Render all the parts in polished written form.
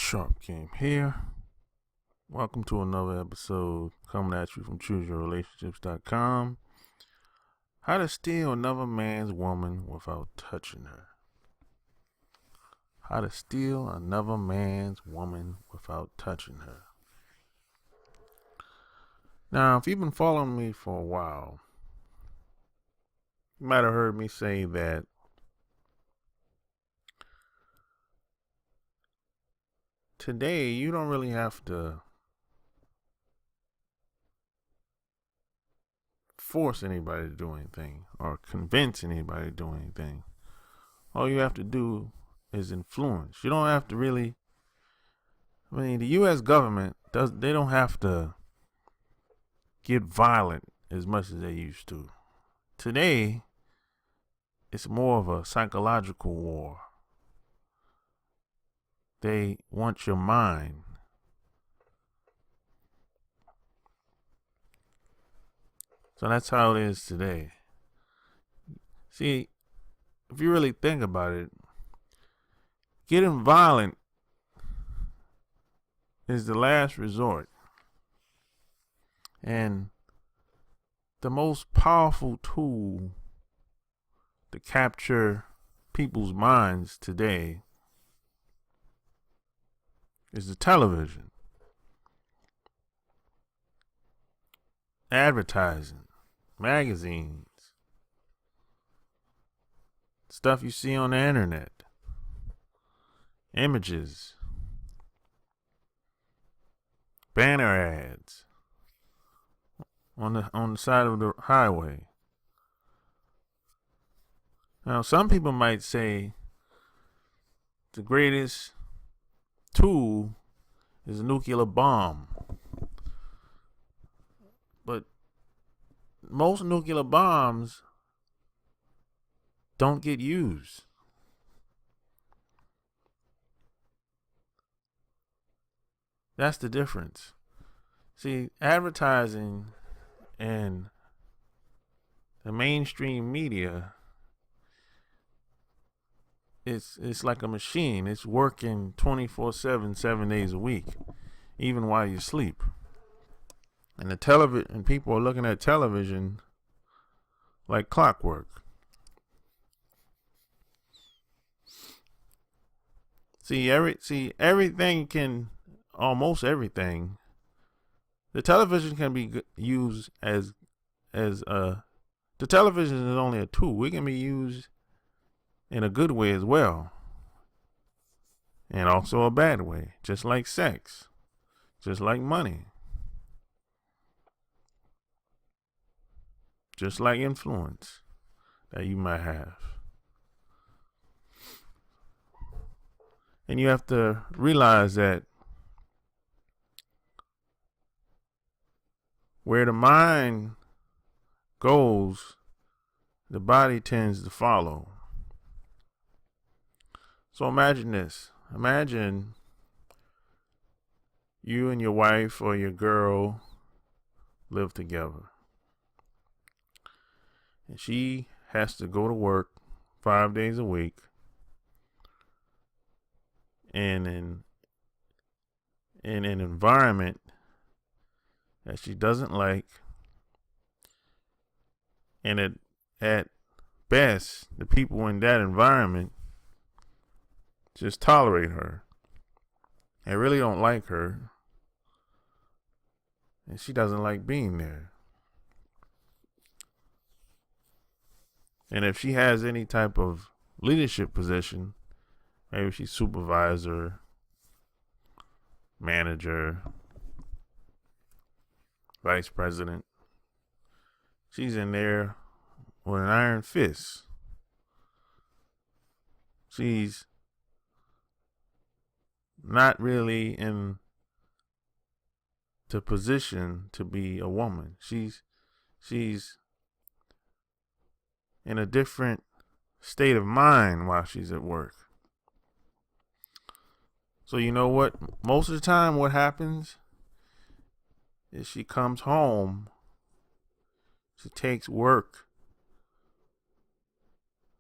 Sharp Game here. Welcome to another episode coming at you from ChooseYourRelationships.com. How to steal another man's woman without touching her. How to steal another man's woman without touching her. Now, if you've been following me for a while, you might have heard me say that today you don't really have to force anybody to do anything or convince anybody to do anything. All you have to do is influence. You don't have to really, the U.S. government they don't have to get violent as much as they used to. Today, it's more of a psychological war. They want your mind. So that's how it is today. See, if you really think about it, getting violent is the last resort. And the most powerful tool to capture people's minds today is the television, advertising, magazines, stuff you see on the internet, images, banner ads on the side of the highway. Now, some people might say the greatest tool is a nuclear bomb. But most nuclear bombs don't get used. That's the difference. See, advertising and the mainstream media, it's like a machine. It's working 24/7, 7 days a week, even while you sleep. And and people are looking at television like clockwork. Almost everything. The television can be used the television is only a tool. It can be used in a good way as well, and also a bad way, just like sex, just like money, just like influence that you might have. And you have to realize that where the mind goes, the body tends to follow. So imagine this. Imagine you and your wife or your girl live together. And she has to go to work 5 days a week. And in an environment that she doesn't like. And at best, the people in that environment just tolerate her. They really don't like her. And she doesn't like being there. And if she has any type of leadership position, maybe she's supervisor, manager, vice president, she's in there with an iron fist. She's not really in the position to be a woman. She's in a different state of mind while she's at work. So you know what? Most of the time what happens is she comes home, she takes work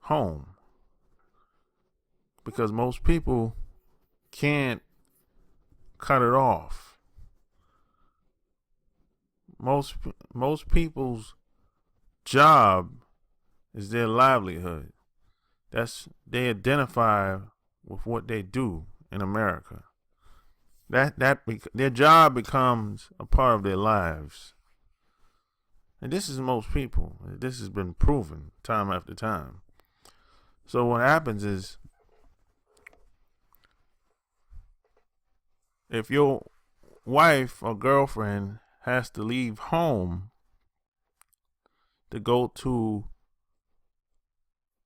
home. Because most people can't cut it off. Most people's job is their livelihood. They identify with what they do in America. Their job becomes a part of their lives. And this is most people. This has been proven time after time. So what happens is, if your wife or girlfriend has to leave home to go to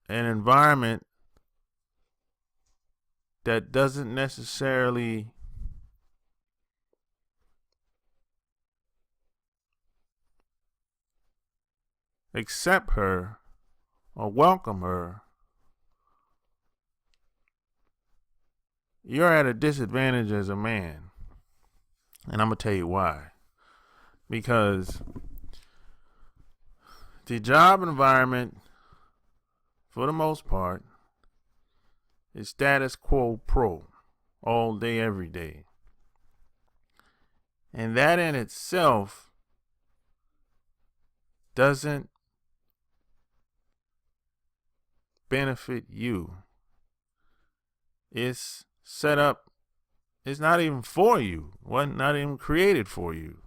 an environment that doesn't necessarily accept her or welcome her, you're at a disadvantage as a man. And I'm going to tell you why. Because the job environment, for the most part, is status quo pro, all day, every day. And that in itself doesn't benefit you. It's set up, it's not even for you. Wasn't not even created for you.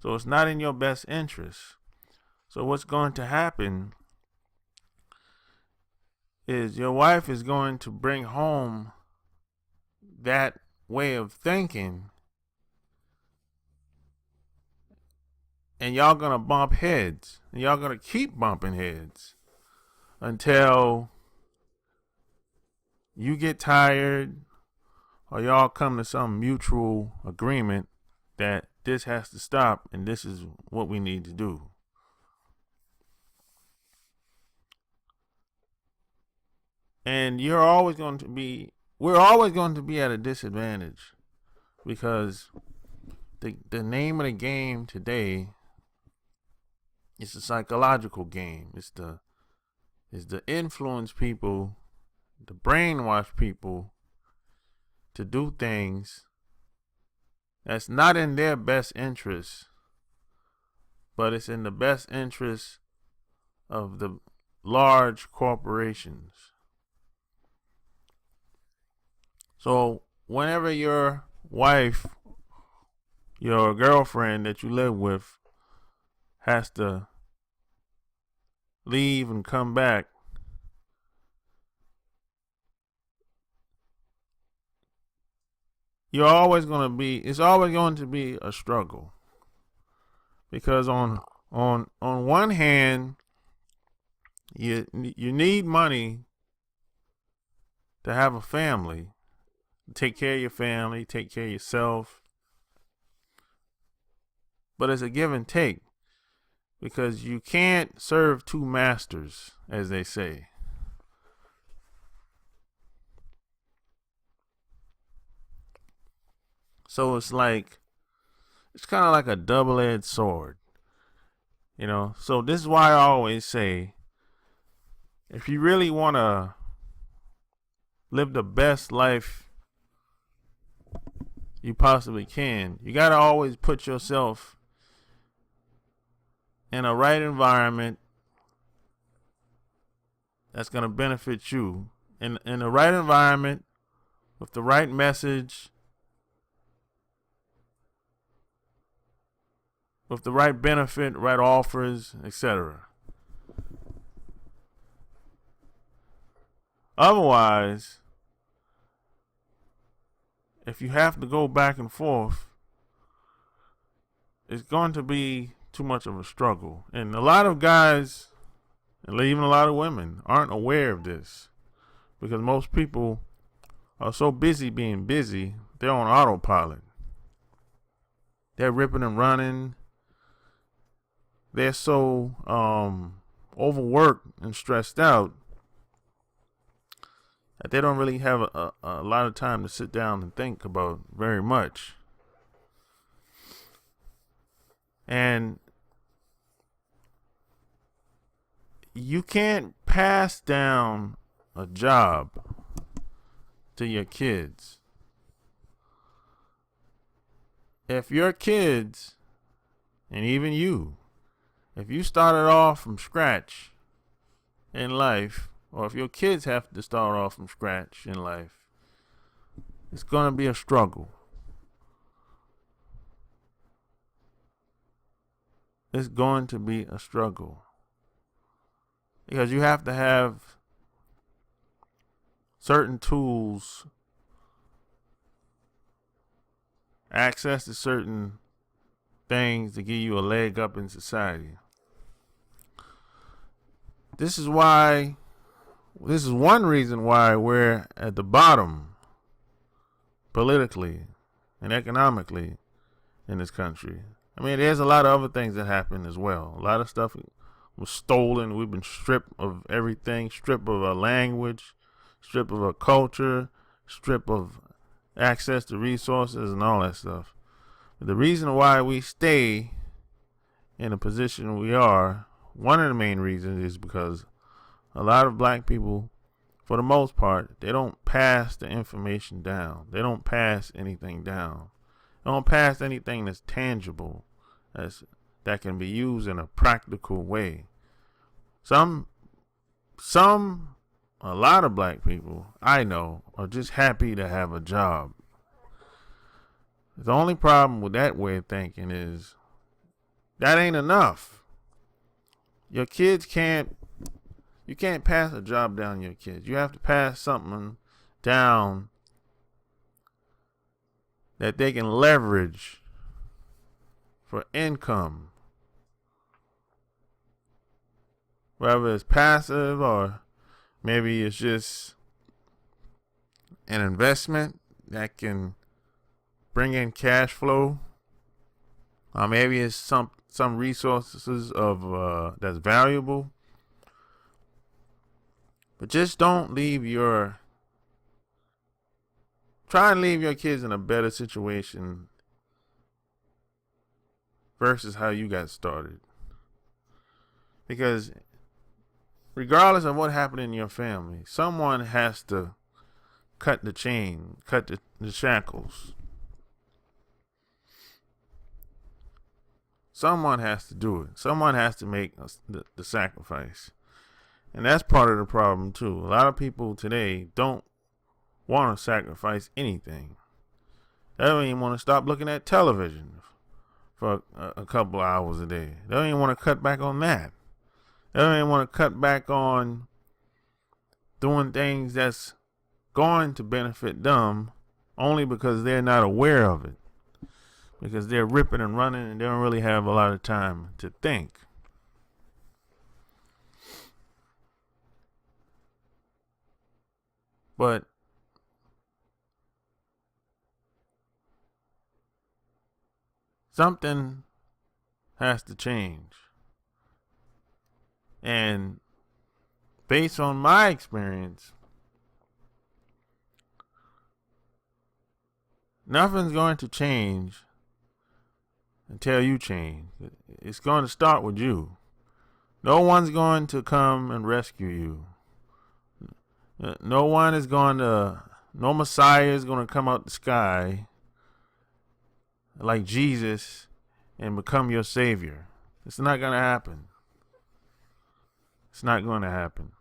So it's not in your best interest. So what's going to happen is your wife is going to bring home that way of thinking, and y'all gonna bump heads, and y'all gonna keep bumping heads until you get tired, or y'all come to some mutual agreement that this has to stop and this is what we need to do. And we're always going to be at a disadvantage, because the name of the game today is a psychological game. It's to influence people, to brainwash people to do things that's not in their best interest, but it's in the best interest of the large corporations. So whenever your wife, your girlfriend that you live with, has to leave and come back, it's always going to be a struggle. Because on one hand, you need money to have a family, take care of your family, take care of yourself. But it's a give and take, because you can't serve two masters, as they say. So it's kind of like a double-edged sword, So this is why I always say, if you really want to live the best life you possibly can, you got to always put yourself in a right environment that's going to benefit you, in the right environment with the right message, with the right benefit, right offers, etc. Otherwise, if you have to go back and forth, it's going to be too much of a struggle. And a lot of guys, and even a lot of women, aren't aware of this, because most people are so busy being busy, they're on autopilot. They're ripping and running. They're so overworked and stressed out that they don't really have a lot of time to sit down and think about very much. And you can't pass down a job to your kids. if your kids, and even you, if you started off from scratch in life, or if your kids have to start off from scratch in life, it's going to be a struggle. It's going to be a struggle. Because you have to have certain tools, access to certain things to give you a leg up in society. This is one reason why we're at the bottom politically and economically in this country. I mean, there's a lot of other things that happen as well. A lot of stuff was stolen. We've been stripped of everything, stripped of our language, stripped of our culture, stripped of access to resources and all that stuff. But the reason why we stay in the position we are, one of the main reasons is because a lot of black people, for the most part, they don't pass the information down. They don't pass anything down. They don't pass anything that's tangible, that can be used in a practical way. A lot of black people I know are just happy to have a job. The only problem with that way of thinking is that ain't enough. Your kids you can't pass a job down to your kids. You have to pass something down that they can leverage for income. Whether it's passive or maybe it's just an investment that can bring in cash flow. Or maybe it's some resources of that's valuable. But just try and leave your kids in a better situation versus how you got started. Because regardless of what happened in your family, someone has to cut the chain, cut the shackles. Someone has to do it. Someone has to make the sacrifice. And that's part of the problem too. A lot of people today don't want to sacrifice anything. They don't even want to stop looking at television for a couple hours a day. They don't even want to cut back on that. They don't even want to cut back on doing things that's going to benefit them only because they're not aware of it. Because they're ripping and running and they don't really have a lot of time to think. But something has to change. And based on my experience, nothing's going to change until you change. It's going to start with you. No one's going to come and rescue you. No Messiah is going to come out the sky like Jesus and become your savior. It's not going to happen. It's not going to happen.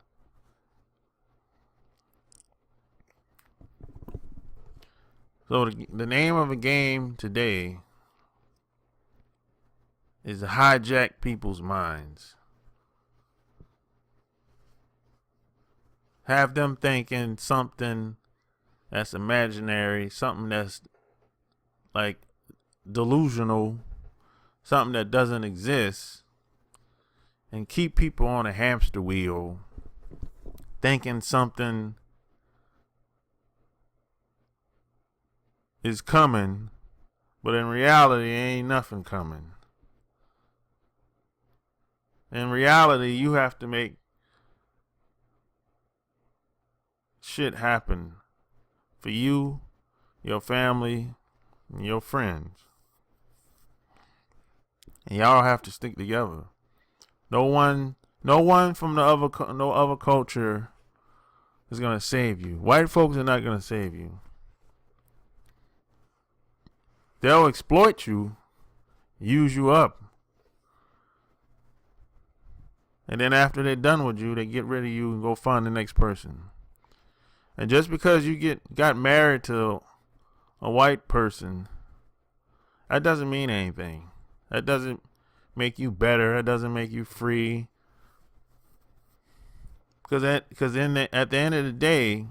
So the name of the game today is to hijack people's minds. Have them thinking something that's imaginary, something that's like delusional, something that doesn't exist, and keep people on a hamster wheel thinking something is coming, but in reality, ain't nothing coming. In reality, you have to make shit happen for you, your family, and your friends. And y'all have to stick together. No one from no other culture is gonna save you. White folks are not gonna save you. they'll exploit you, use you up. And then after they're done with you, they get rid of you and go find the next person. And just because you got married to a white person, that doesn't mean anything. That doesn't make you better. That doesn't make you free. Because at the end of the day,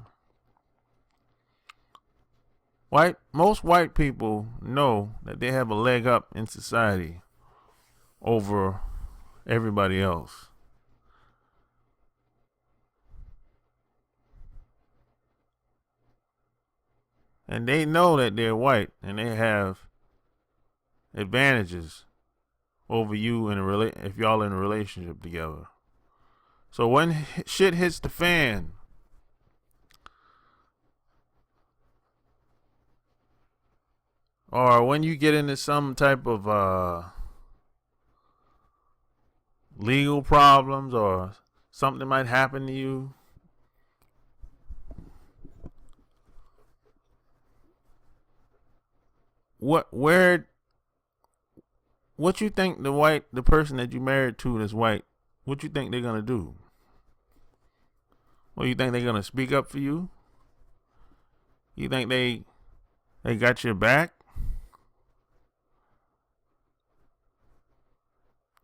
most white people know that they have a leg up in society over everybody else. And they know that they're white and they have advantages over you if y'all in a relationship together. So when shit hits the fan, or when you get into some type of legal problems or something might happen to you, what you think the person that you married to that's white, what you think they're gonna do? Well, you think they're gonna speak up for you? You think they got your back?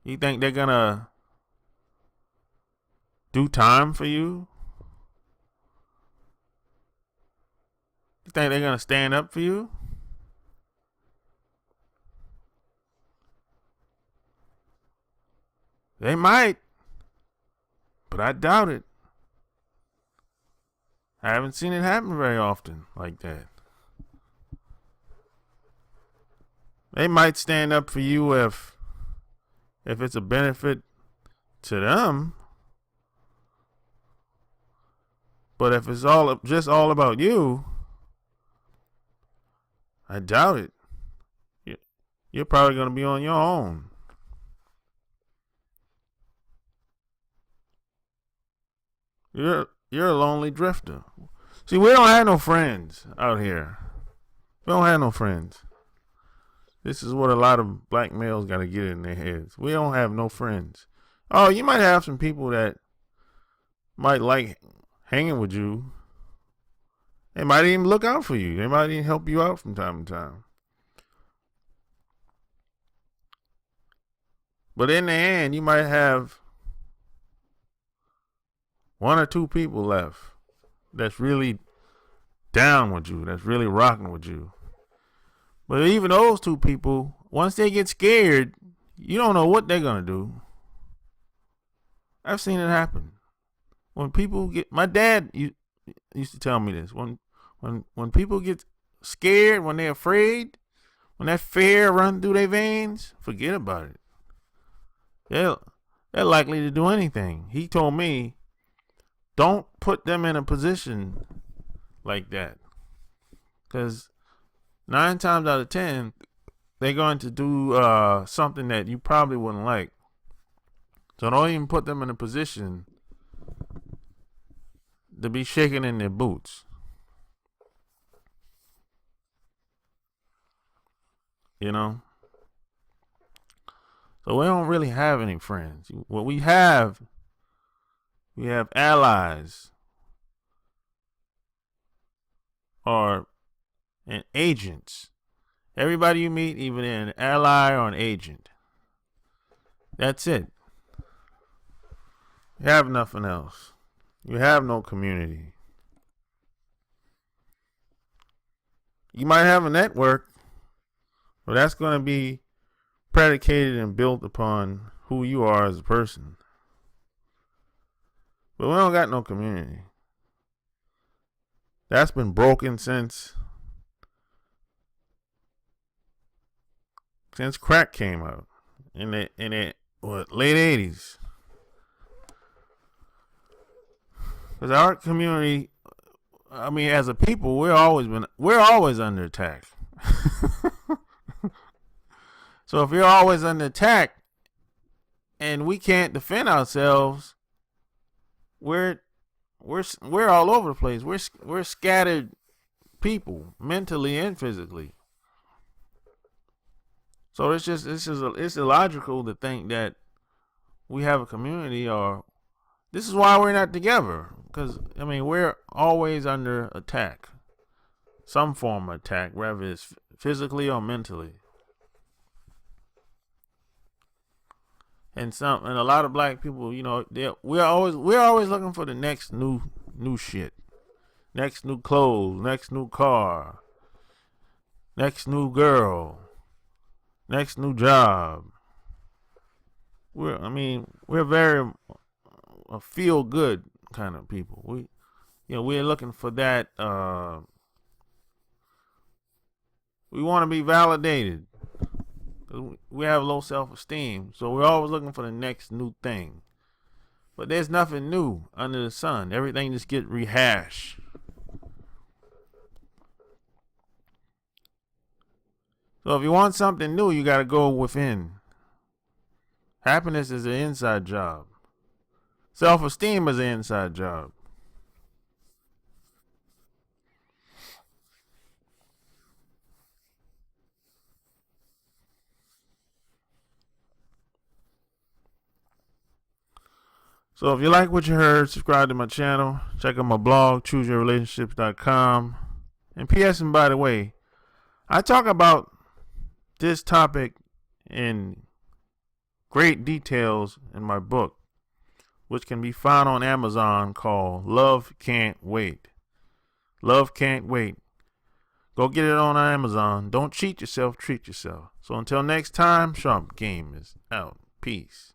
You think they're gonna do time for you? You think they're gonna stand up for you? They might, but I doubt it. I haven't seen it happen very often like that. They might stand up for you if it's a benefit to them. But if it's all about you, I doubt it. You're probably going to be on your own. You're a lonely drifter. See, we don't have no friends out here. We don't have no friends. This is what a lot of black males got to get in their heads. We don't have no friends. Oh, you might have some people that might like hanging with you. They might even look out for you. They might even help you out from time to time. But in the end, you might have one or two people left that's really down with you, that's really rocking with you. But even those two people, once they get scared, you don't know what they're going to do. I've seen it happen. When people my dad used to tell me this. When people get scared, when they're afraid, when that fear runs through their veins, forget about it. They're likely to do anything. He told me, don't put them in a position like that. Because 9 times out of 10, they're going to do something that you probably wouldn't like. So don't even put them in a position to be shaking in their boots. You know? So we don't really have any friends. What we have allies and agents. Everybody you meet, even an ally or an agent. That's it. You have nothing else. You have no community. You might have a network, but that's going to be predicated and built upon who you are as a person. But we don't got no community. That's been broken since crack came out in the late 80s. Because our community, I mean, as a people, we're always under attack. So if you're always under attack and we can't defend ourselves, we're all over the place. We're scattered people, mentally and physically. So it's illogical to think that we have a community, or this is why we're not together. Because I mean, we're always under attack, some form of attack, whether it's physically or mentally. And a lot of black people, we're always looking for the next new shit, next new clothes, next new car, next new girl, next new job. We're very feel good kind of people. We're looking for that. We want to be validated. We have low self-esteem, so we're always looking for the next new thing. But there's nothing new under the sun. Everything just gets rehashed. So if you want something new, you got to go within. Happiness is an inside job. Self-esteem is an inside job. So if you like what you heard, subscribe to my channel. Check out my blog, chooseyourrelationships.com. And P.S. and by the way, I talk about this topic in great details in my book, which can be found on Amazon, called Love Can't Wait. Love Can't Wait. Go get it on Amazon. Don't cheat yourself, treat yourself. So until next time, Sharp Game is out. Peace.